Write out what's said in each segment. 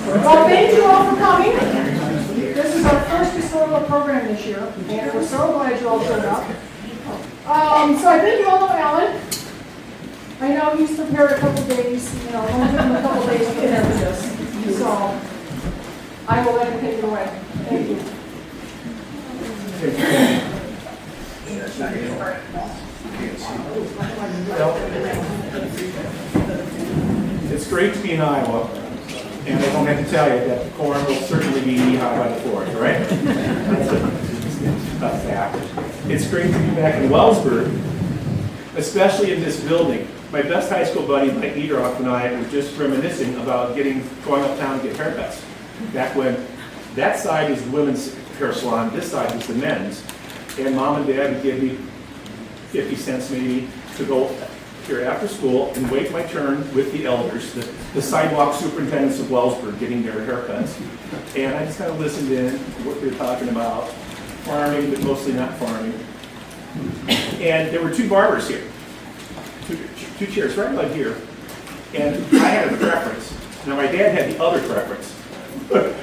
Well, thank you all for coming. This is our first historical program this year, and we're so glad you all showed up. So I think you all know Allan. I know he's prepared a couple days, it'll give him a couple days to get into this. So I will let him take it away. Thank you. It's great to be in Iowa, and I don't have to tell you that the corn will certainly be knee-high by the fourth, right? That's a fact. It's great to be back in Wellsburg, especially in this building. My best high school buddy, Mike Niederhoff, and I were just reminiscing about going uptown to get haircuts. Back when that side was the women's hair salon, this side was the men's. And mom and dad would give me 50 cents maybe to go here after school and wait my turn with the elders, the sidewalk superintendents of Wellsburg, getting their haircuts. And I just kind of listened in to what they were talking about, farming, but mostly not farming. And there were two barbers here, two chairs right about here. And I had a preference. Now my dad had the other preference. But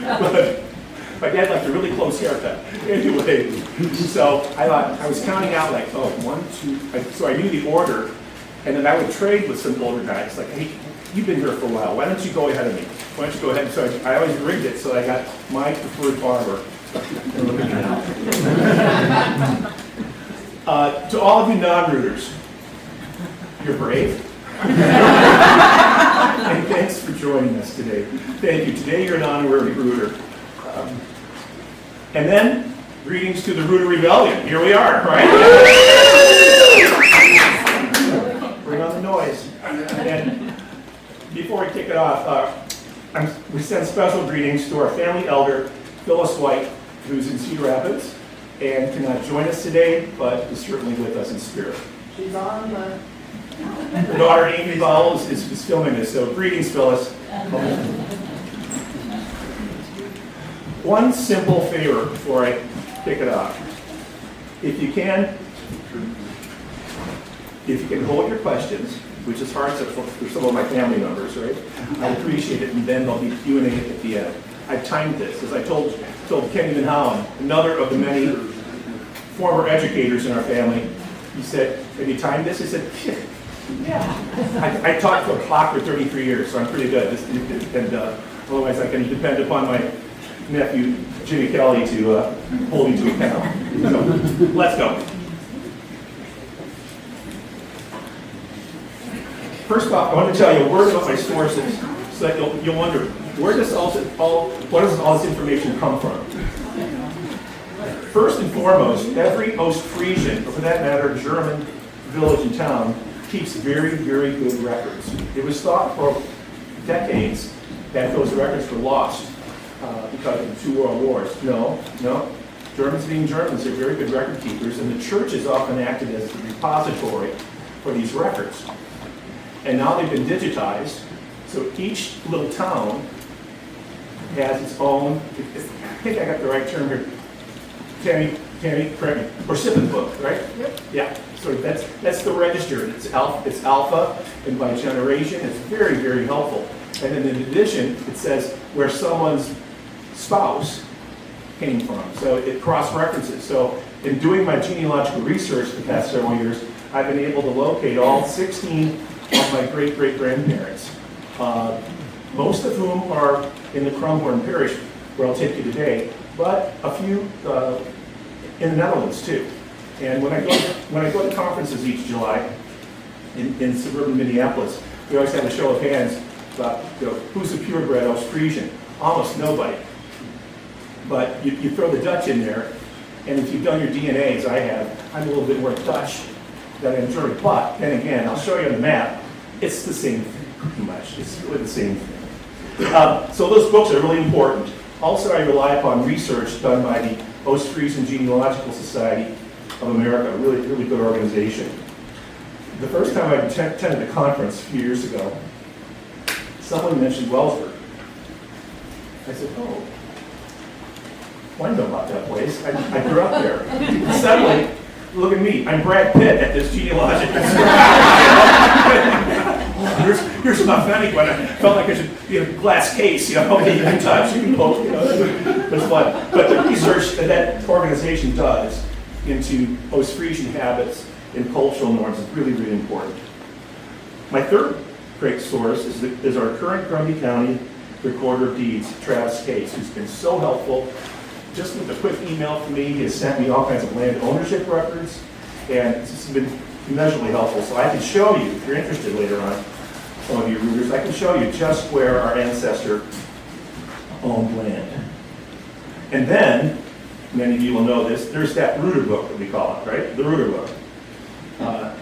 my dad liked a really close haircut. Anyway, so I was counting out like, oh, 1, 2, so I knew the order. And then I would trade with some older guys, like, hey, you've been here for a while. Why don't you go ahead of me? Why don't you go ahead? So I always rigged it so I got my preferred barber. And look at me now. To all of you non-rooters, you're brave. And thanks for joining us today. Thank you. Today you're an honorary rooter. And then, greetings to the Rooter Rebellion. Here we are, right? Bring on the noise. And before we kick it off, we send special greetings to our family elder, Phyllis White, who's in Cedar Rapids, and cannot join us today, but is certainly with us in spirit. She's on the... Her daughter, Amy Bowles, is filming this, so greetings, Phyllis. One simple favor before I kick it off. If you can hold your questions, which is hard for some of my family members, right? I appreciate it, and then there'll be Q&A at the end. I've timed this, as I told Kenny Van Howen, another of the many former educators in our family. He said, have you timed this? I said, yeah. I taught for a clock for 33 years, so I'm pretty good. And otherwise I can depend upon my nephew, Jimmy Kelly, to hold me to account. So, let's go. First off, I want to tell you a word about my sources, so that you'll wonder, where does all this information come from? First and foremost, every Ostfriesland, or for that matter, German village and town, keeps very, very good records. It was thought for decades that those records were lost because of the 2 world wars. No. Germans being Germans, they're very good record keepers, and the church is often acted as the repository for these records. And now they've been digitized, so each little town has its own, I think I got the right term here, Tammy, correct me, recipient book, right? Yep. Yeah, so that's the register. It's alpha, and by generation, it's very, very helpful. And then in addition, it says where someone's spouse came from, so it cross-references. So in doing my genealogical research the past several years, I've been able to locate all 16 of my great-great-grandparents, most of whom are in the Krummhörn Parish, where I'll take you today, but a few in the Netherlands too. And when I go to conferences each July in suburban Minneapolis, we always have a show of hands about who's a purebred Ostfriesian. Almost nobody. But you throw the Dutch in there, and if you've done your DNA as I have, I'm a little bit more Dutch than I'm German. But then again, I'll show you on the map. It's the same thing, pretty much. It's really the same thing. So those books are really important. Also, I rely upon research done by the Ostfriesland Genealogical Society of America, a really, really good organization. The first time I attended a conference a few years ago, someone mentioned Wellsburg. I said, oh, well, I know about that place. I grew up there. And suddenly, look at me. I'm Brad Pitt at this genealogical society. here's some authentic one. I felt like it should be a glass case, you know, you can touch, you can poke, you know, it's fun. But the research that organization does into Ostfriesian habits and cultural norms is really, really important. My third great source is our current Grundy County Recorder of Deeds, Travis Case, who's been so helpful. Just with a quick email from me, he has sent me all kinds of land ownership records, and it's been immeasurably helpful. So I can show you, if you're interested later on, some of you rooters, I can show you just where our ancestor owned land. And then, many of you will know this, there's that Ruter book that we call it, right? The Ruter book.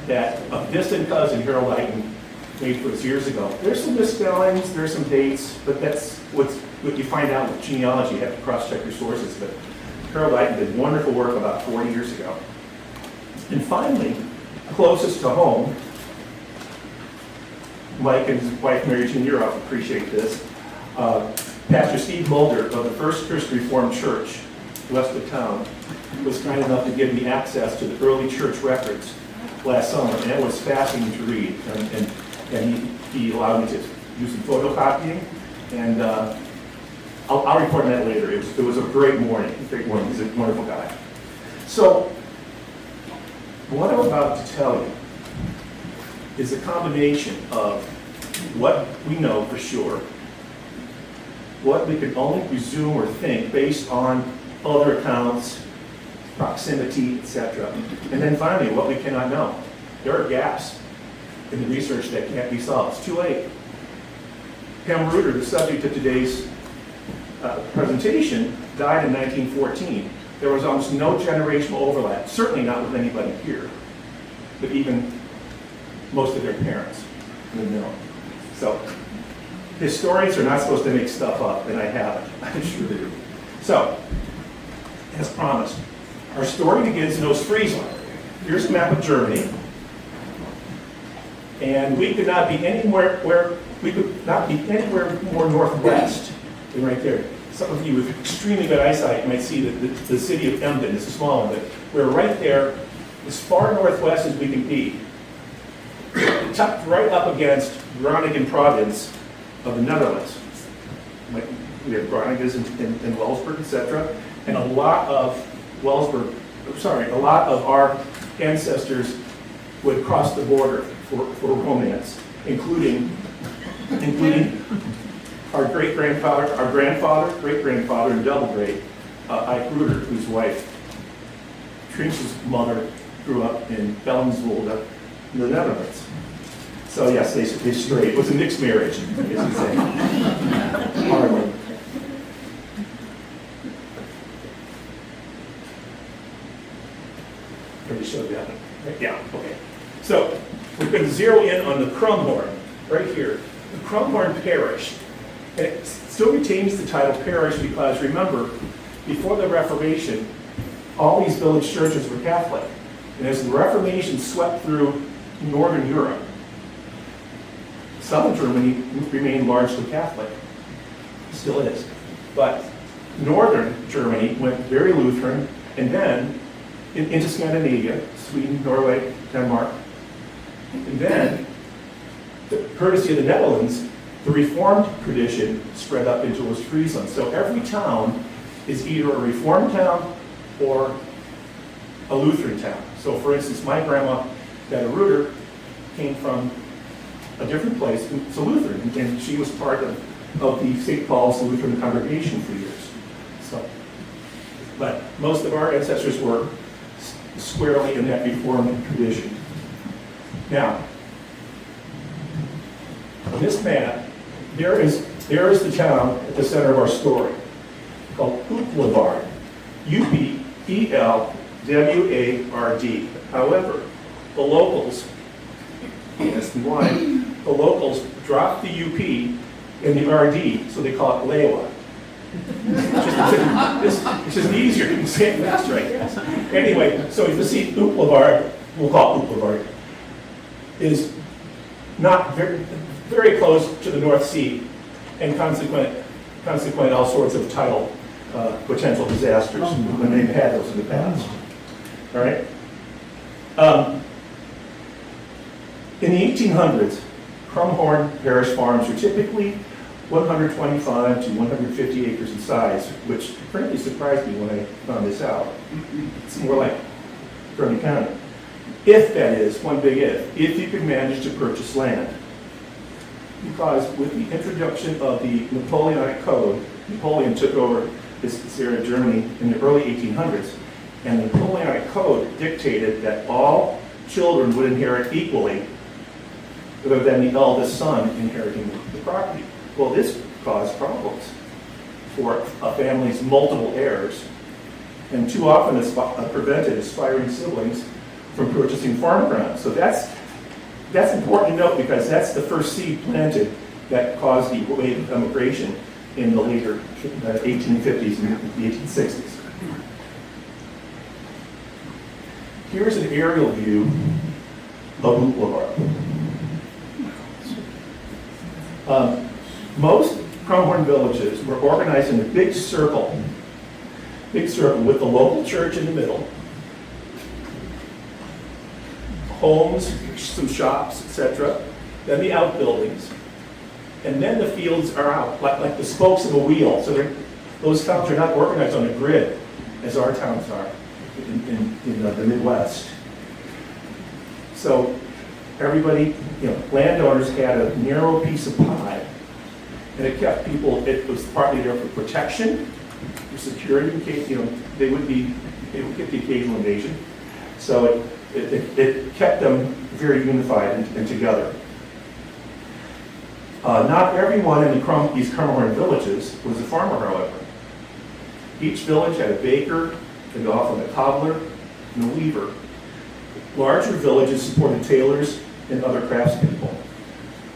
That a distant cousin, Harold Leighton, made for us years ago. There's some misspellings, there's some dates, but that's what you find out with genealogy. You have to cross-check your sources. But Harold Leighton did wonderful work about 40 years ago. And finally, closest to home, Mike and his wife Mary Jean Euroff appreciate this. Pastor Steve Mulder of the First Christian Reformed Church, west of town, was kind enough to give me access to the early church records last summer, and it was fascinating to read. And he allowed me to do some photocopying, and I'll report on that later. It was a great morning. He's a wonderful guy. So, what I'm about to tell you is a combination of what we know for sure, what we can only presume or think based on other accounts, proximity, etc. And then finally, what we cannot know. There are gaps in the research that can't be solved. It's too late. Allan Ruter, the subject of today's presentation, died in 1914. There was almost no generational overlap, certainly not with anybody here, but even most of their parents would know. So, historians are not supposed to make stuff up, and I haven't. I assure you. So, as promised, our story begins in Ostfriesland. Here's a map of Germany. And we could not be anywhere more northwest than right there. Some of you with extremely good eyesight might see that the city of Emden is a small one, but we're right there, as far northwest as we can be, tucked right up against Groningen province of the Netherlands. We have Groningens in Welsburg, etc., and a lot of our ancestors would cross the border for romance, including our great-grandfather, our grandfather, great-grandfather, and double great, Ike Ruter, whose wife, Trins's mother, grew up in Bellingswolde in the Netherlands. So yes, they strayed. It was a mixed marriage, as you say. Hardly. Already showed that. Yeah, okay. So we're going to zero in on the Krummhörn, right here. The Krummhörn Parish. And it still retains the title parish because, remember, before the Reformation, all these village churches were Catholic. And as the Reformation swept through Northern Europe, Southern Germany remained largely Catholic. Still is. But Northern Germany went very Lutheran, and then into Scandinavia, Sweden, Norway, Denmark. And then, courtesy of the Netherlands, the Reformed tradition spread up into Ostfriesland. So every town is either a Reformed town or a Lutheran town. So for instance, my grandma, Allan Ruter, came from a different place. It's a Lutheran, and she was part of the St. Paul's Lutheran congregation for years. So, but most of our ancestors were squarely in that Reformed tradition. Now, on this map, there is the town at the center of our story, called Uplevard, U-P-E-L-W-A-R-D. However, the locals, yes, why? The locals dropped the U-P and the R-D, so they call it Lewa. It's just easier to say it faster, I guess. Anyway, so if you see Uplevard, we'll call it Uplevard, is not very close to the North Sea, and consequent all sorts of tidal potential disasters when they've had those in the past. All right. In the 1800s, Krummhörn Parish farms are typically 125 to 150 acres in size, which frankly surprised me when I found this out. It's more like Grundy County. If that is, one big if you could manage to purchase land. Because with the introduction of the Napoleonic Code, Napoleon took over this area of Germany in the early 1800s, and the Napoleonic Code dictated that all children would inherit equally, rather than the eldest son inheriting the property. Well, this caused problems for a family's multiple heirs, and too often it's prevented aspiring siblings from purchasing farm ground. So that's important to note, because that's the first seed planted that caused the wave of immigration in the later 1850s and the 1860s. Here's an aerial view of Boulevard. Most Krummhörn villages were organized in a big circle with the local church in the middle, homes, some shops, etc., then the outbuildings, and then the fields are out, like the spokes of a wheel. So those towns are not organized on a grid, as our towns are in the Midwest. So everybody, landowners had a narrow piece of pie, and it kept people, it was partly there for protection, for security, in case, they would get the occasional invasion. So it kept them very unified and together. Not everyone in these Krummhörn villages was a farmer, however. Each village had a baker, and often a cobbler, and a weaver. Larger villages supported tailors and other craftspeople.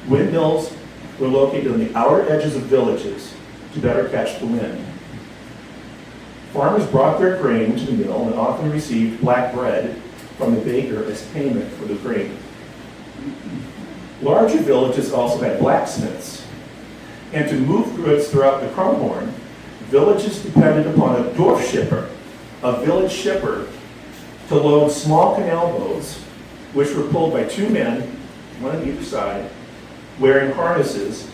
Windmills were located on the outer edges of villages to better catch the wind. Farmers brought their grain to the mill and often received black bread from the baker as payment for the grain. Larger villages also had blacksmiths. And to move goods throughout the Krummhörn, villages depended upon a Dorfschipper, a village shipper, to load small canal boats, which were pulled by two men, one on either side, wearing harnesses,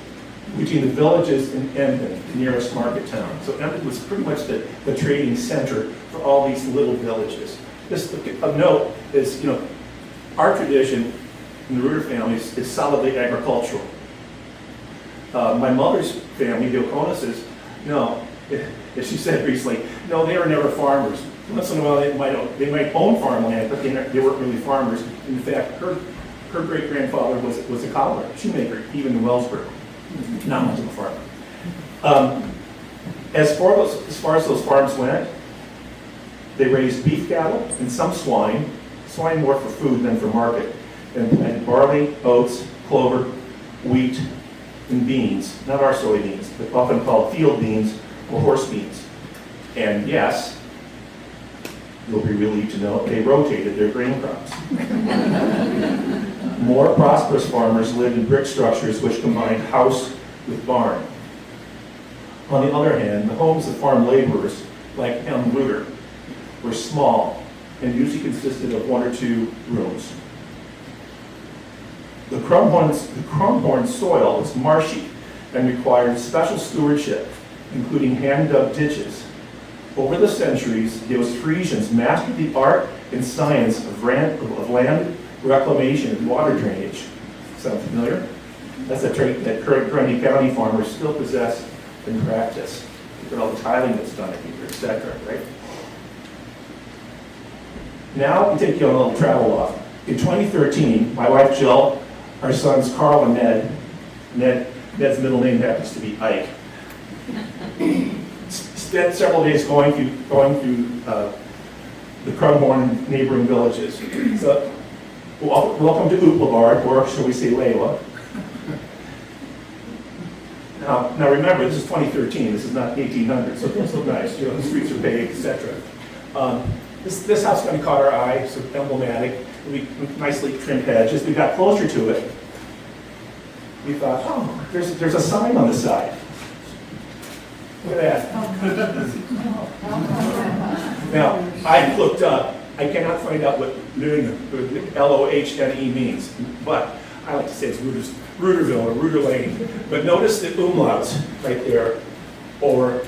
between the villages and Emden, the nearest market town. So Emden was pretty much the trading center for all these little villages. Just of note is, our tradition in the Ruter families is solidly agricultural. My mother's family, the O'Connuses, as she said recently, no, they were never farmers. Once in a while they might own farmland, but they weren't really farmers. In fact, her great-grandfather was a cobbler, shoemaker, even in Wellsburg. Not much of a farmer. As far as those farms went, they raised beef cattle and some swine more for food than for market, and planted barley, oats, clover, wheat, and beans, not our soybeans, but often called field beans or horse beans. And yes, you'll be relieved to know they rotated their grain crops. More prosperous farmers lived in brick structures which combined house with barn. On the other hand, the homes of farm laborers, like Allan Ruter, were small and usually consisted of one or two rooms. The Krummhörn soil was marshy and required special stewardship, including hand-dug ditches. Over the centuries, the Ostfrieslands mastered the art and science of land reclamation and water drainage. Sound familiar? That's a trait that current Grundy County farmers still possess and practice. Look at all the tiling that's done here, etc., right? Now, we take you on a little travel off. In 2013, my wife Jill, our sons Carl and Ned's middle name happens to be Ike, spent several days going through the Krummhörn neighboring villages. So, welcome to Boulevard, or shall we say Lewa. Now remember, this is 2013. This is not 1800, so things look nice. The streets are paved, etc. This house kind of caught our eye, so emblematic. We nicely trimmed hedges. We got closer to it. We thought, oh, there's a sign on the side. Look at that. Now, I looked up. I cannot find out what Lohne, Lohne means, but I like to say it's Ruterville or Ruter Lane, but notice the umlauts right there over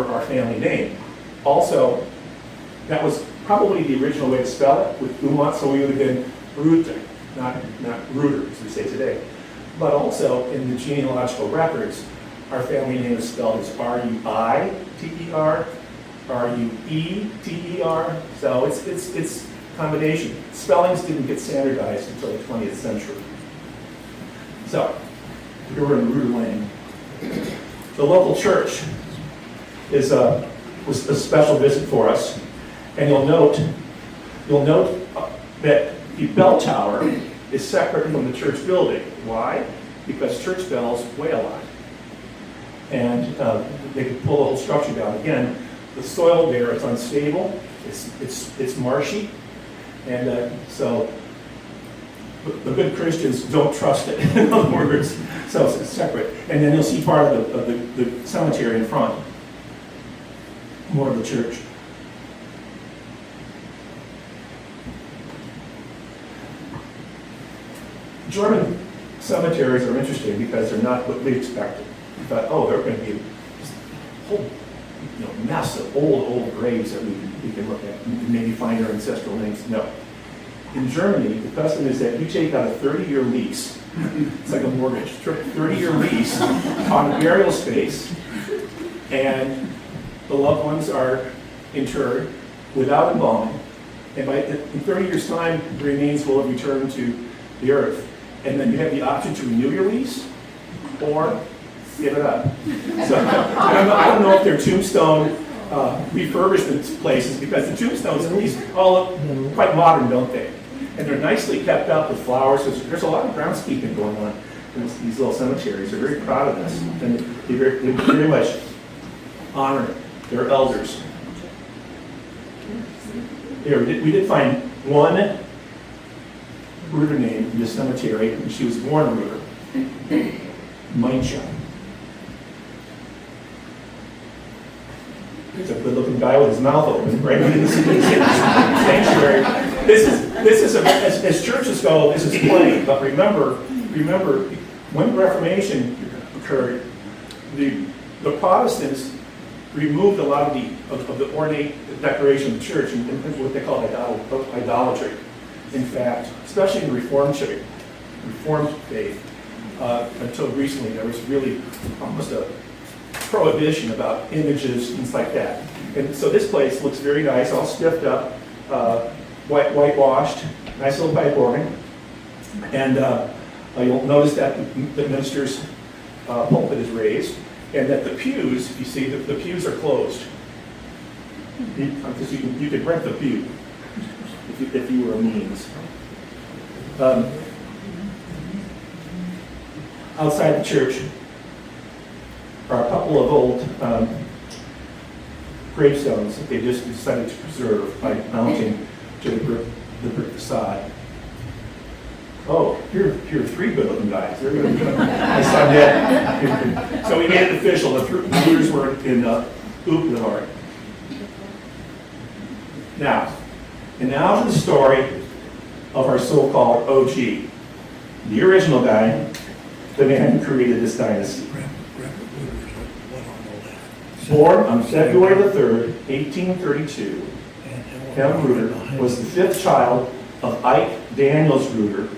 our family name. Also, that was probably the original way to spell it with umlaut, so we would have been Ruter, not Ruter, as we say today. But also, in the genealogical records, our family name is spelled as R-U-I-T-E-R, R-U-E-T-E-R, so it's combination. Spellings didn't get standardized until the 20th century. So, here we're in Ruter Lane. The local church was a special visit for us, and you'll note that the bell tower is separate from the church building. Why? Because church bells weigh a lot, and they could pull the whole structure down. Again, the soil there is unstable. It's marshy, and so the good Christians don't trust it. In other words, so it's separate. And then you'll see part of the cemetery in front. More of the church. German cemeteries are interesting because they're not what we expected. We thought, oh, they're going to be this whole mess of old graves that we can look at and maybe find our ancestral names. No. In Germany, the custom is that you take out a 30-year lease. It's like a mortgage. 30-year lease on a burial space, and the loved ones are interred without embalming. And in 30 years' time, the remains will have returned to the earth. And then you have the option to renew your lease or give it up. So I don't know if they're tombstone refurbishment places, because the tombstones, at least, all look quite modern, don't they? And they're nicely kept up with flowers. There's a lot of groundskeeping going on in these little cemeteries. They're very proud of this, and they very much honor their elders. Here, we did find one Ruter name in this cemetery, and she was born a Ruter. Maincha. He's a good-looking guy with his mouth open, right? This is sanctuary. This is as churches go, this is plain. But remember, when the Reformation occurred, the Protestants removed a lot of the ornate decoration of the church and what they call idolatry. In fact, especially in the Reformed faith, until recently, there was really almost a prohibition about images, things like that. And so this place looks very nice, all stiffed up, whitewashed, nice little pipe organ. And you'll notice that the minister's pulpit is raised, and that the pews, you see, the pews are closed. Because you could rent the pew if you were a means. Outside the church are a couple of old gravestones that they just decided to preserve by mounting to the brick facade. Oh, here are three good-looking guys. They're good. My son did. So we made it official. The Ruters were in Oopnehart. Now to the story of our so-called OG. The original guy, the man who created this dynasty. Born on February the 3rd, 1832, Hemme Ruter was the fifth child of Ike Daniels Ruter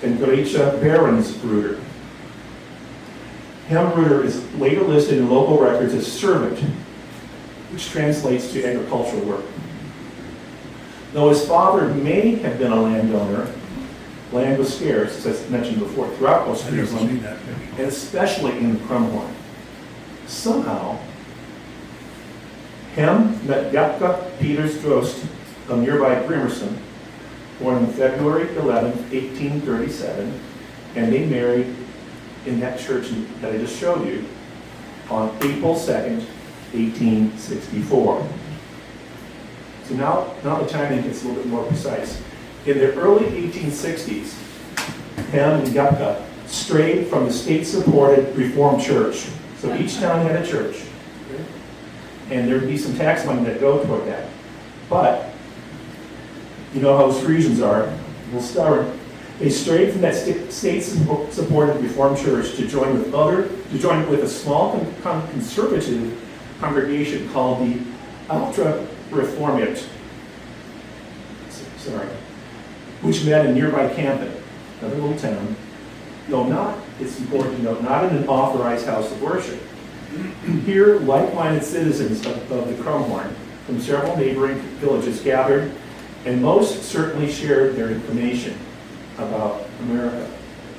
and Gretchen Behrens Ruter. Hemme Ruter is later listed in local records as servant, which translates to agricultural work. Though his father may have been a landowner, land was scarce, as I mentioned before, throughout Ostfriesland, and especially in the Krummhörn. Somehow, Hemme met Japka Peters Drost of nearby Grimmerson, born on February 11, 1837, and they married in that church that I just showed you on April 2nd, 1864. So now the timing gets a little bit more precise. In the early 1860s, Hemme and Japka strayed from the state-supported Reformed church. So each town had a church. And there'd be some tax money that go toward that. But, you know how Frisians are, a little stubborn. They strayed from that state-supported Reformed church to join with a small conservative congregation called the Ultra-Reformate, which met in nearby Camden, another little town. No, not, it's important to note, not in an authorized house of worship. Here, like-minded citizens of the Krummhörn from several neighboring villages gathered, and most certainly shared their information about America,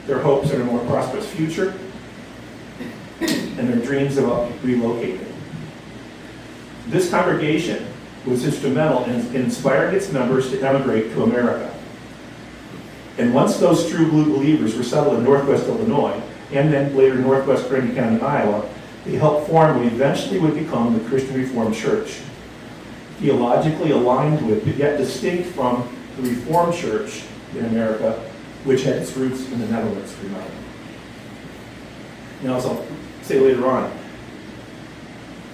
their hopes in a more prosperous future, and their dreams about relocating. This congregation was instrumental in inspiring its members to emigrate to America. And once those true blue believers were settled in Northwest Illinois, and then later Northwest Grundy County, Iowa, they helped form what eventually would become the Christian Reformed Church, theologically aligned with, but yet distinct from the Reformed Church in America, which had its roots in the Netherlands, remember. Now, as I'll say later on,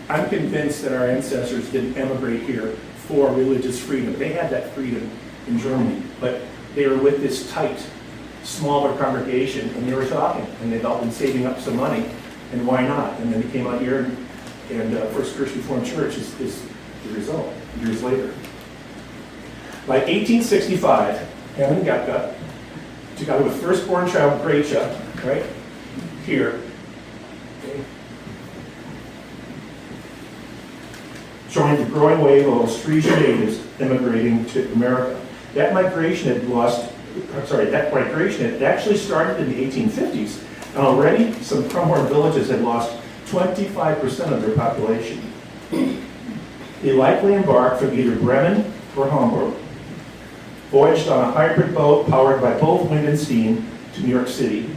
I'm convinced that our ancestors didn't emigrate here for religious freedom. They had that freedom in Germany, but they were with this tight, smaller congregation, and they were talking, and they'd all been saving up some money, and why not? And then they came out here, and First Christian Reformed Church is the result, years later. By 1865, Hemme got together with firstborn child Gracia, right here, okay, joined the growing wave of Ostfriesland natives immigrating to America. That migration had actually started in the 1850s, and already some Krummhörn villages had lost 25% of their population. They likely embarked from either Bremen or Hamburg, voyaged on a hybrid boat powered by both wind and steam to New York City,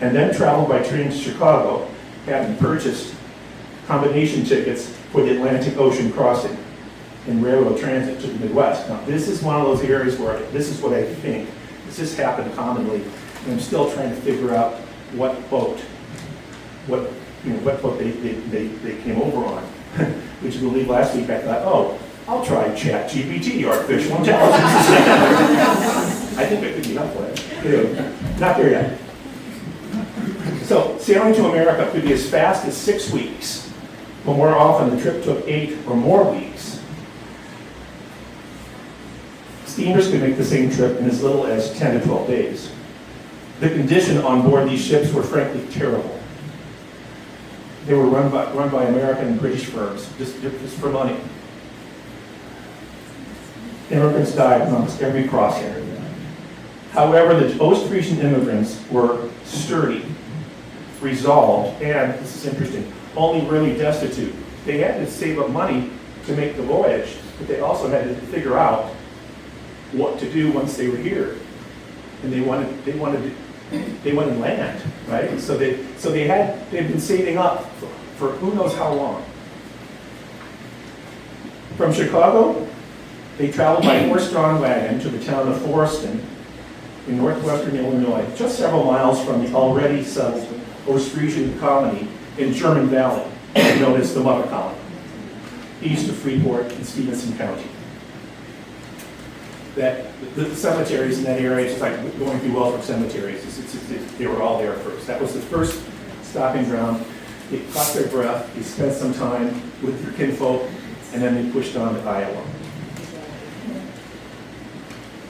and then traveled by train to Chicago, having purchased combination tickets for the Atlantic Ocean crossing and railroad transit to the Midwest. Now, this is one of those areas where this is what I think. This happened commonly, and I'm still trying to figure out what boat they came over on. Which you believe last week I thought, oh, I'll try ChatGPT, artificial intelligence. I think it could be helpful. Not there yet. So sailing to America could be as fast as 6 weeks, but more often the trip took 8 or more weeks. Steamers could make the same trip in as little as 10 to 12 days. The condition on board these ships were frankly terrible. They were run by American and British firms, just for money. Immigrants died on almost every crossing. However, the Ostfriesland immigrants were sturdy, resolved, and, this is interesting, only really destitute. They had to save up money to make the voyage, but they also had to figure out what to do once they were here. And they wanted land, right? So they'd been saving up for who knows how long. From Chicago, they traveled by horse-drawn wagon to the town of Forreston in northwestern Illinois, just several miles from the already settled Ostfriesland colony in German Valley, known as the Mother Colony, east of Freeport in Stevenson County. That the cemeteries in that area, it's like going through Wellbrook cemeteries. They were all there first. That was the first stopping ground. They caught their breath, they spent some time with their kinfolk, and then they pushed on to Iowa.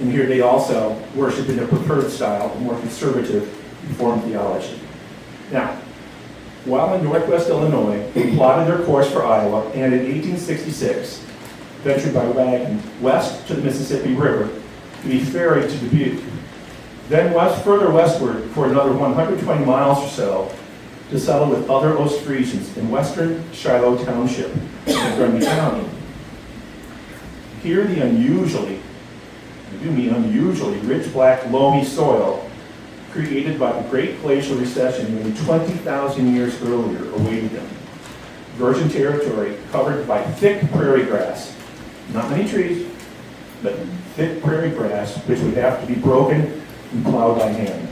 And here they also worship in their preferred style, a more conservative Reformed theology. Now, while in northwest Illinois, they plotted their course for Iowa, and in 1866, ventured by wagon west to the Mississippi River to be ferried to Dubuque. Then further westward for another 120 miles or so to settle with other Ostfriesans in western Shiloh Township in Grundy County. Here the unusually rich black loamy soil created by the Great Glacial Recession nearly 20,000 years earlier awaited them. Virgin territory covered by thick prairie grass. Not many trees, but thick prairie grass, which would have to be broken and plowed by hand.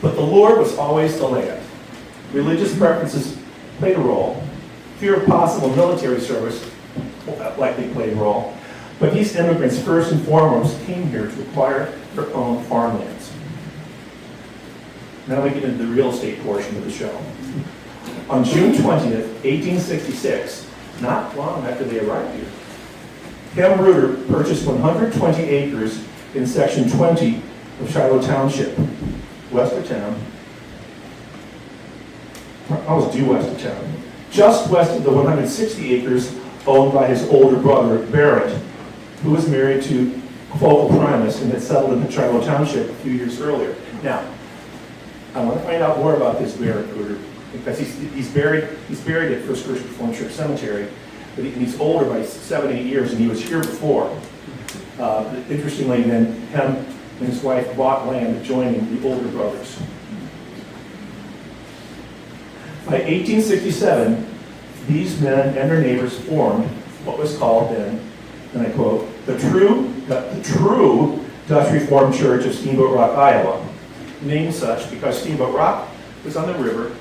But the Lord was always the land. Religious preferences played a role. Fear of possible military service likely played a role. But these immigrants first and foremost came here to acquire their own farmlands. Now we get into the real estate portion of the show. On June 20th, 1866, not long after they arrived here, Allan Ruter purchased 120 acres in section 20 of Shiloh Township, west of town. Almost due west of town. Just west of the 160 acres owned by his older brother, Barrett, who was married to Focal Primus and had settled in Shiloh Township a few years earlier. Now, I want to find out more about this Barrett Ruter, because he's buried at First Christian Reformed Church Cemetery, but he's older by 7-8 years, and he was here before. Interestingly, then Hemme and his wife bought land adjoining the older brothers. By 1867, these men and their neighbors formed what was called then, and I quote, the true Dutch Reformed Church of Steamboat Rock, Iowa, named such because Steamboat Rock was on the river,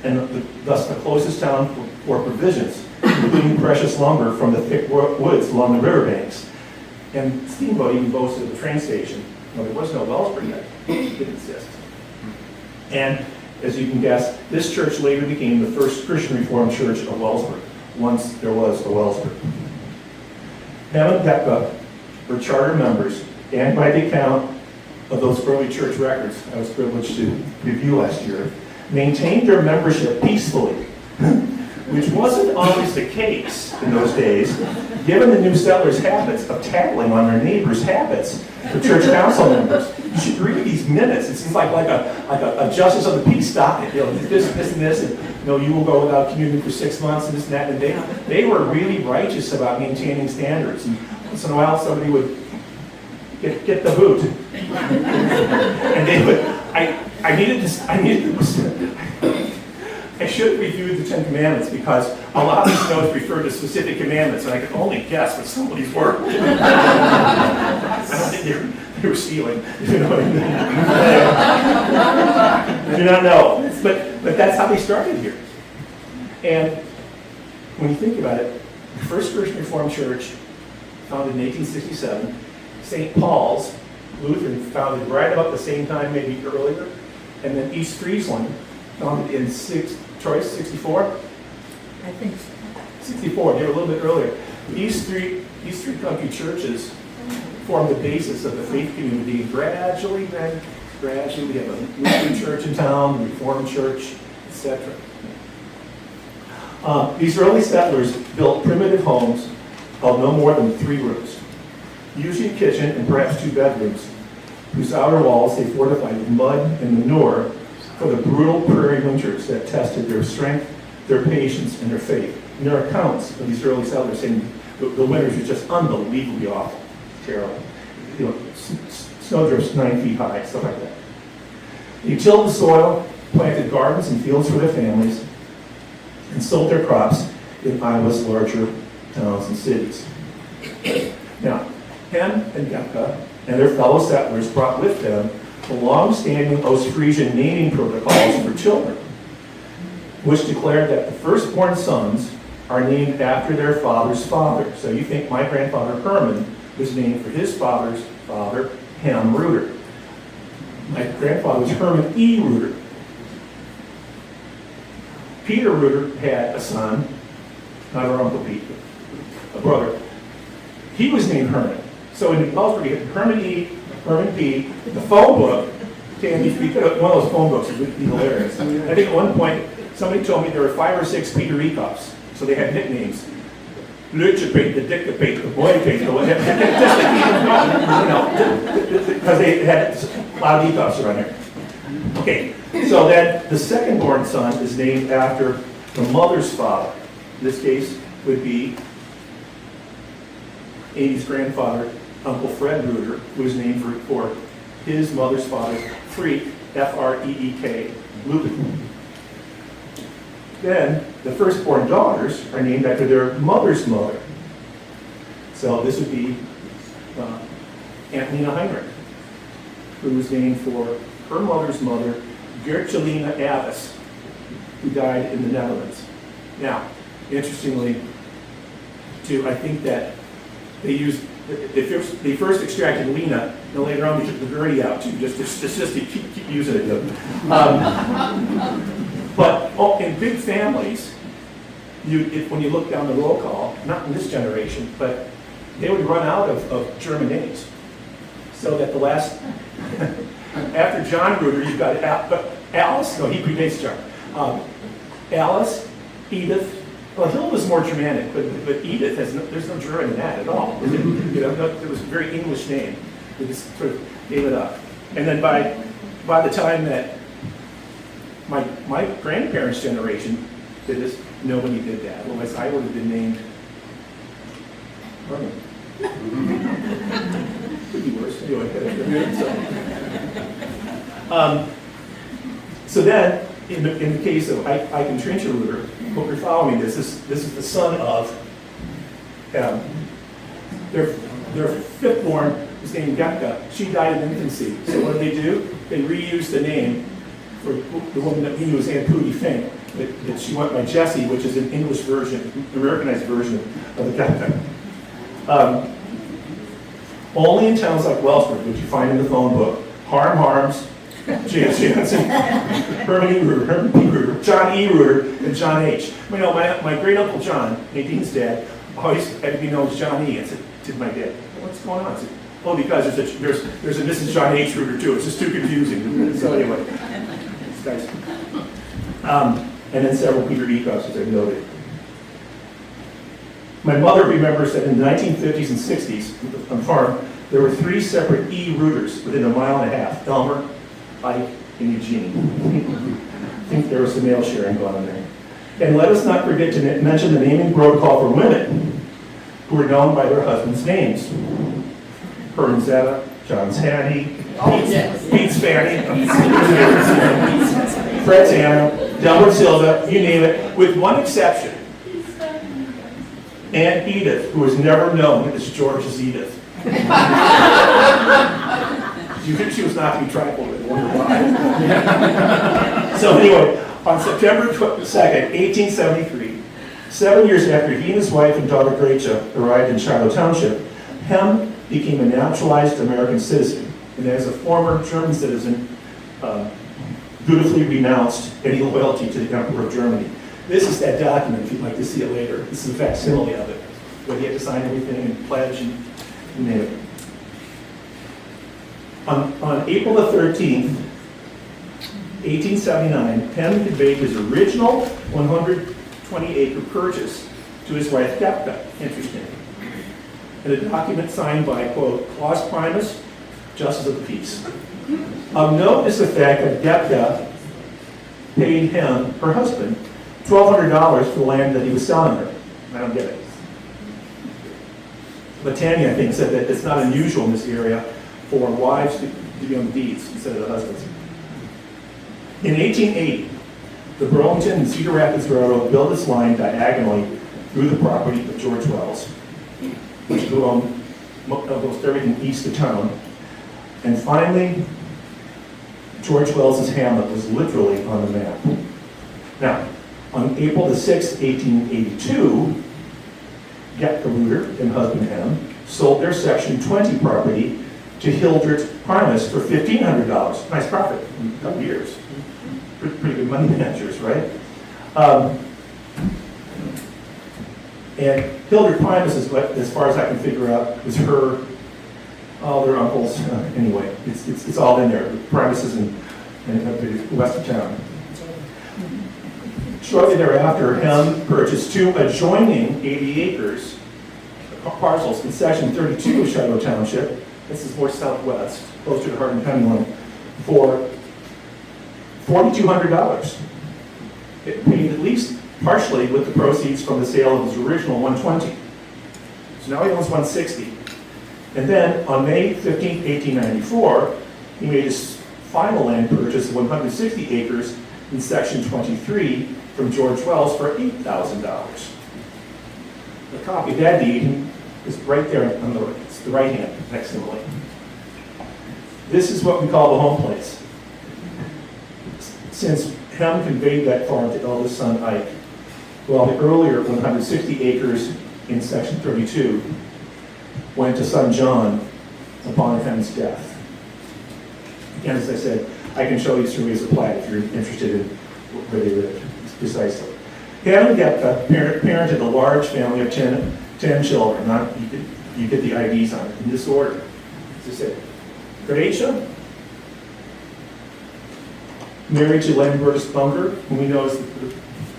and thus the closest town for provisions, including precious lumber from the thick woods along the riverbanks. And Steamboat even boasted of a train station. Well, there was no Wellsburg yet. It didn't exist. And as you can guess, this church later became the first Christian Reformed church of Wellsburg, once there was a Wellsburg. Hemme and Gepka were charter members, and by the account of those early church records I was privileged to review last year, maintained their membership peacefully, which wasn't always the case in those days, given the new settlers' habits of tattling on their neighbors' habits for church council members. You should read these minutes. It seems like a justice of the peace docket. You know, this, and this, and you know, you will go without communion for 6 months, and this and that. And they were really righteous about maintaining standards. And once in a while, somebody would get the boot, and they would. I should have reviewed the 10 Commandments, because a lot of these notes refer to specific commandments, and I could only guess what some of these were. I don't think they were stealing. You know what I mean? I do not know. But that's how they started here. And when you think about it, the first Christian Reformed Church, founded in 1867, St. Paul's, Lutheran, founded right about the same time, maybe earlier, and then Ostfriesland, founded in 64? I think so. 64, they were a little bit earlier. These three country churches formed the basis of the faith community. Gradually we have a Lutheran church in town, a Reformed church, etc. These early settlers built primitive homes of no more than 3 rooms, usually a kitchen and perhaps 2 bedrooms, whose outer walls they fortified with mud and manure for the brutal prairie winters that tested their strength, their patience, and their faith. And there are accounts of these early settlers saying the winters were just unbelievably awful, terrible. You know, snowdrifts 9 feet high, stuff like that. They tilled the soil, planted gardens and fields for their families, and sold their crops in Iowa's larger towns and cities. Now, Hemme and Gepka and their fellow settlers brought with them the long-standing Ostfriesian naming protocols for children, which declared that the firstborn sons are named after their father's father. So you think my grandfather Herman was named for his father's father, Allan Ruter. My grandfather was Herman E. Ruter. Peter Ruter had a son, not our Uncle Pete, a brother. He was named Herman. So in the Wellsburg, you had Herman E., Herman P., the phone book, one of those phone books would be hilarious. I think at one point, somebody told me there were 5 or 6 Peter Ecoffs, so they had nicknames. Lutchepate, the Dickapate, the Boypate, because they had a lot of Ecoffs around here. Okay, so then the second born son is named after the mother's father. In this case would be Amy's grandfather, Uncle Fred Ruter, who was named for his mother's father, Freek, F-R-E-E-K, Lubin. Then the firstborn daughters are named after their mother's mother. So this would be Antonina Heinrich, who was named for her mother's mother, Gertjelina Abbas, who died in the Netherlands. Now, interestingly, too, I think that they first extracted Lena, and later on they took the Grundy out too, just to keep using it. But in big families, when you look down the roll call, not in this generation, but they would run out of German names. So that the last, after John Ruter, you've got Alice, no, he predates John. Alice, Edith, well, Hilda's more Germanic, but Edith there's no German in that at all. It was a very English name. They just sort of gave it up. And then by the time that my grandparents' generation did this, nobody did that. Otherwise, I would have been named. Could be worse. Anyway, so then, in the case of Ike and Trincha Ruter, hope you're following this is the son of their fifth born was named Gepka. She died in infancy. So what do? They reused the name for the woman that we knew as Aunt Pootie Fink, that she went by Jessie, which is an English version, Americanized version of the Gepka. Only in towns like Wellsburg would you find in the phone book Harms, James Jansen, Herman E. Ruter, John E. Ruter, and John H. You know, my great uncle John, Nadine's dad, always had to be known as John E. I said to my dad, "What's going on?" I said, "Oh, because there's a Mrs. John H. Ruter too. It's just too confusing." So anyway, these guys, and then several Peter Ecos, as I noted. My mother remembers that in the 1950s and 60s on the farm, there were 3 separate E. Ruters within a mile and a half: Elmer, Ike, and Eugene. I think there was some mail sharing going on there. And let us not forget to mention the naming protocol for women who were known by their husbands' names. Herman Zetta, John's Hanny, Pete's Fanny, Fred's Anna, Delbert Silva, you name it, with one exception. Aunt Edith, who was never known as George's Edith. You think she was not to be trifled with, I wonder why. So anyway, on September 2nd, 1873, 7 years after he and his wife and daughter Gracia arrived in Shiloh Township, Hemme became a naturalized American citizen, and as a former German citizen, dutifully renounced any loyalty to the Emperor of Germany. This is that document, if you'd like to see it later. This is a facsimile of it, where he had to sign everything and pledge and name it. On April the 13th, 1879, Hemme conveyed his original 120-acre purchase to his wife, Gepka. Interesting. And a document signed by, quote, Claus Primus, Justice of the Peace. Of note is the fact that Gepka paid him, her husband, $1,200 for the land that he was selling her. I don't get it. But Tanya, I think, said that it's not unusual in this area for wives to be on the deeds instead of the husbands. In 1880, the Burlington and Cedar Rapids Railroad built its line diagonally through the property of George Wells, which owned almost everything east of town. And finally, George Wells' hamlet was literally on the map. Now, on April the 6th, 1882, Gepka Ruter and husband Hemme sold their Section 20 property to Hildred Primus for $1,500. Nice profit in a couple years. Pretty good money managers, right? And Hildred Primus is what, as far as I can figure out, was their uncles. Anyway, it's all in there. The Primuses in the west of town. Shortly thereafter, Hemme purchased 2 adjoining 80 acres parcels in Section 32 of Shiloh Township. This is more southwest, closer to Hardin County line, for $4,200. It paid at least partially with the proceeds from the sale of his original 120. So now he owns 160. And then on May 15, 1894, he made his final land purchase of 160 acres in Section 23 from George Wells for $8,000. A copy of that deed is right there on the right hand facsimile. This is what we call the home place. Since Hemme conveyed that farm to eldest son Ike, while the earlier 160 acres in Section 32 went to son John upon Hemme's death. Again, as I said, I can show you surveys of plat if you're interested in where they lived precisely. Hemme parented a large family of 10 children. You get the IDs on it in this order. As I said, Gracia, married to Lambertus Bunker, whom we know as the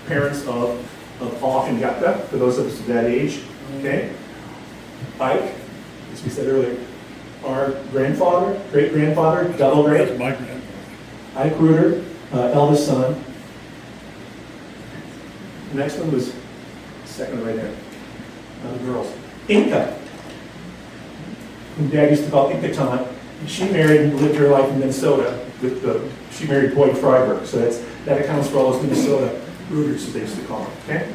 parents of Alf and Gutta, for those of us of that age. Okay? Ike, as we said earlier, our grandfather, great-grandfather, double great. That's my grandfather. Ike Ruter, eldest son. The next one was second right there. The girls. Inca, whom Dad used to call Inca Ton. She married and lived her life in Minnesota. She married Boyd Freiberg, so that accounts for all those Minnesota Ruters, as they used to call them. Okay.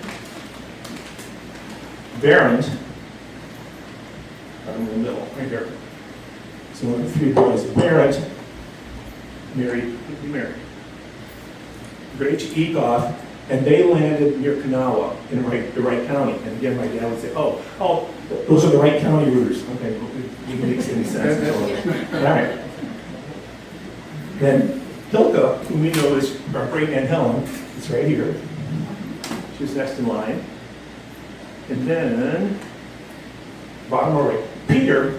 Barrand, in the middle, right here. So one of the three boys. Barrand married. Great Egoth, and they landed near Kanawha in the Wright County. And again, my dad would say, "Oh, those are the Wright County Rooters." Okay, it makes any sense. All right. Then Hilka, whom we know as our great Aunt Helen, is right here. She was next in line. And then, bottom right, Peter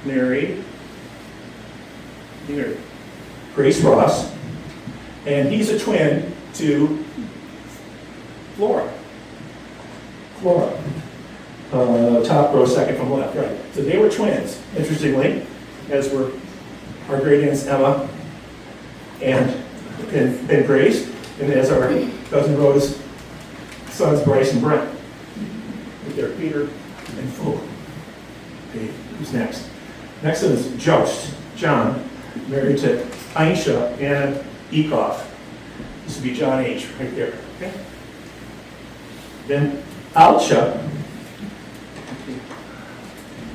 married Grace Ross, and he's a twin to Flora. Top row, second from left, right. So they were twins, interestingly, as were our great aunts Emma and Grace, and as our cousin Rhoda's sons Bryce and Brent. Right there, Peter and Folk. Okay, who's next? Next one is Jost, John, married to Aisha and Ekoff. This would be John H. right there. Okay. Then Alcha,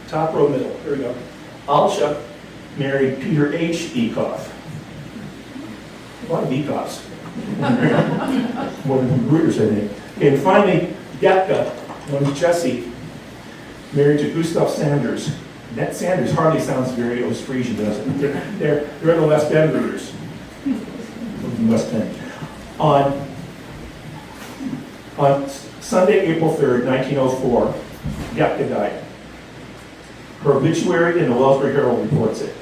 top row middle. Here we go. Alcha married Peter H. Ekoff. A lot of Ekoffs. More than Rooters, I think. Okay, and finally, Gatka, known as Jesse, married to Gustav Sanders. That Sanders hardly sounds very Ostfriesian, does it? They're in the West Bend Rooters. From West Bend. On Sunday, April 3rd, 1904, Gatka died. Her obituary in the Wellsbury Herald reports it.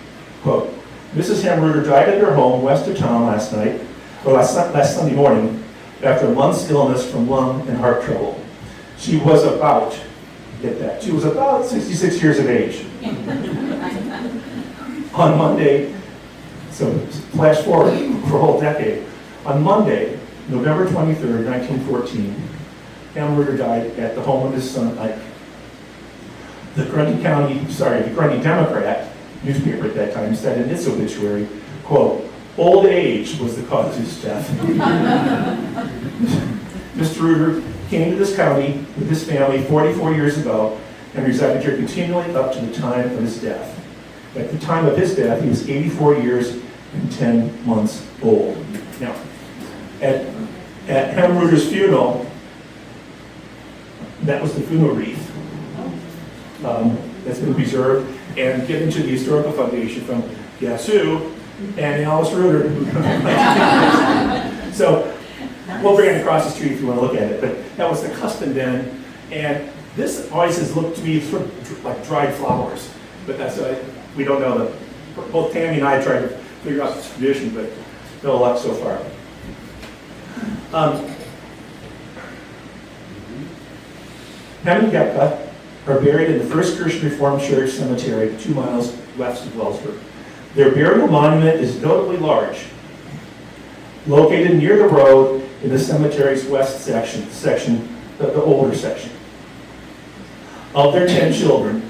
Quote, Mrs. Hemme Ruter died at her home west of town last Sunday morning after a month's illness from lung and heart trouble. She was about, get that, she was about 66 years of age. On Monday, so flash forward for a whole decade, on Monday, November 23rd, 1914, Hemme Ruter died at the home of his son Ike. The Grundy Democrat newspaper at that time said in its obituary, quote, old age was the cause of his death. Mr. Ruter came to this county with his family 44 years ago and resided here continually up to the time of his death. At the time of his death, he was 84 years and 10 months old. Now, at Hemme Ruter's funeral, that was the funeral wreath. That's been preserved and given to the Historical Foundation from guess who? And Alice Ruter. So we'll bring it across the street if you want to look at it, but that was the custom then. And this always has looked to me sort of like dried flowers, but that's we don't know. Both Tammy and I tried to figure out this tradition, but no luck so far. Hemme and Gepka are buried in the First Christian Reformed Church Cemetery, 2 miles west of Wellsburg. Their burial monument is notably large, located near the road in the cemetery's west section, the older section. Of their 10 children,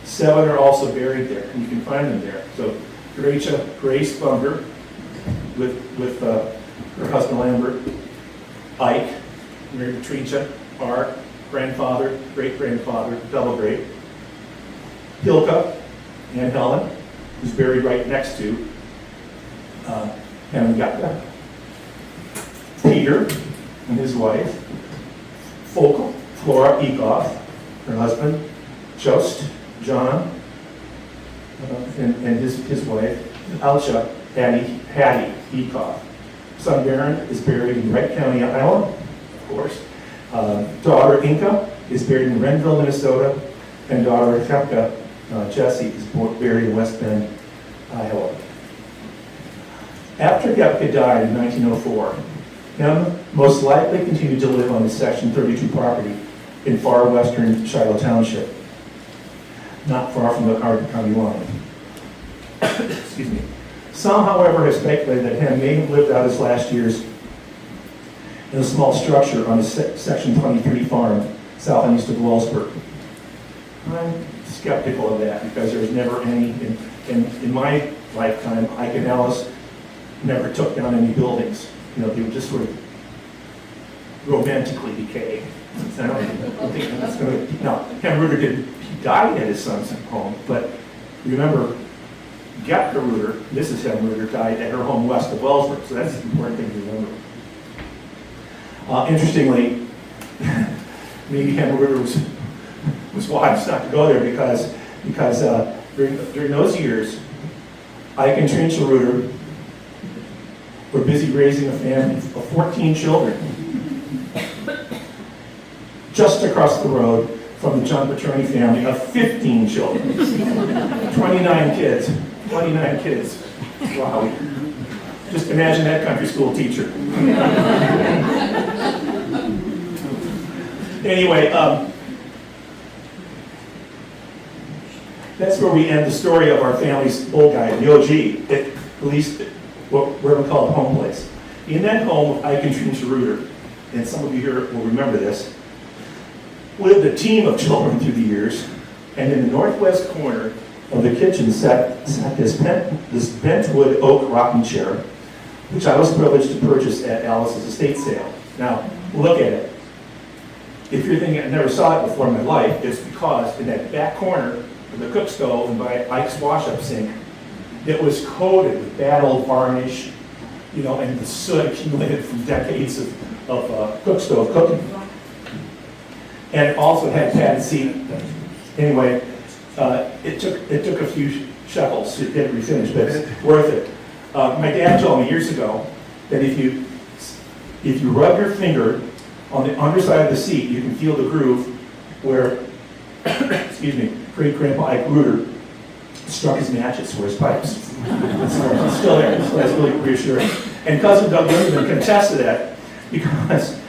7 are also buried there, and you can find them there. So Grace Bunker with her husband Lambert, Ike, married to Treacha, our grandfather, great-grandfather, double great, Hilka and Helen, who's buried right next to Hemme and Gepka, Peter and his wife, Flora Ekoff, her husband, Jost, John, and his wife, Alcha, Hattie Heacock. Son Baron is buried in Wright County, Iowa, of course. Daughter Inca is buried in Renville, Minnesota, and daughter Kepka, Jessie, is buried in West Bend, Iowa. After Kepka died in 1904, Hemme most likely continued to live on the Section 32 property in far western Shiloh Township, not far from the Grundy County line. Excuse me. Some, however, have speculated that Hemme may have lived out his last years in a small structure on the Section 23 farm south and east of Wellsburg. I'm skeptical of that because there's never any, in my lifetime, Ike and Alice never took down any buildings. You know, they would just sort of romantically decay. I don't think that's going to, now, Hemme Ruter he died at his son's home, but remember, Gepka Ruter, Mrs. Hemme Ruter, died at her home west of Wellsburg, so that's an important thing to remember. Interestingly, maybe Hemme Ruter was wise not to go there because during those years, Ike and Tricia Ruter were busy raising a family of 14 children just across the road from the John Petroni family of 15 children. 29 kids. 29 kids. Wow. Just imagine that country school teacher. Anyway, that's where we end the story of our family's old guy, the OG, at least what we call a home place. In that home, Ike and Tricia Ruter, and some of you here will remember this, lived a team of children through the years, and in the northwest corner of the kitchen sat this bentwood oak rocking chair, which I was privileged to purchase at Alice's estate sale. Now, look at it. If you're thinking I never saw it before in my life, it's because in that back corner of the cook stove and by Ike's wash-up sink, it was coated with bad old varnish, you know, and the soot accumulated from decades of cook stove cooking. And it also had padded seat. Anyway, it took a few shekels to get it refinished, but it's worth it. My dad told me years ago that if you rub your finger on the underside of the seat, you can feel the groove where, excuse me, great grandpa Ike Ruter struck his matches for his pipes. It's still there, so that's really reassuring. And cousin Doug Lindeman contests to that because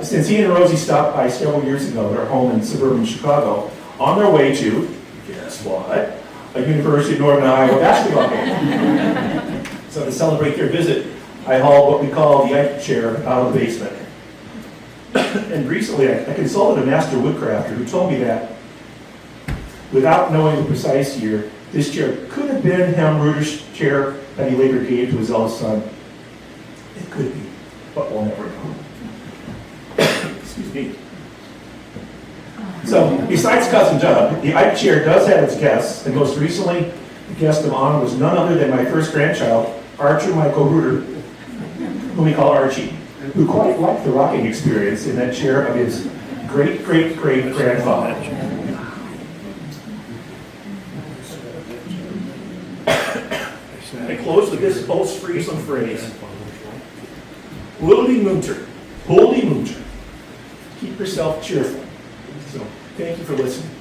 since he and Rosie stopped by several years ago at our home in suburban Chicago, on their way to, guess what, a University of Northern Iowa basketball game. So to celebrate their visit, I hauled what we call the Ike chair out of the basement. And recently I consulted a master woodcrafter who told me that, without knowing the precise year, this chair could have been Hemme Ruter's chair that he later gave to his eldest son. It could be, but we'll never know. Excuse me. So, besides Cousin Doug, the Ike chair does have its guests, and most recently, the guest of honor was none other than my first grandchild, Archer Michael Ruter, whom we call Archie, who quite liked the rocking experience in that chair of his great-great-great-grandfather. I close with this Ostfriesland phrase, Holy Munter, keep yourself cheerful. So, thank you for listening.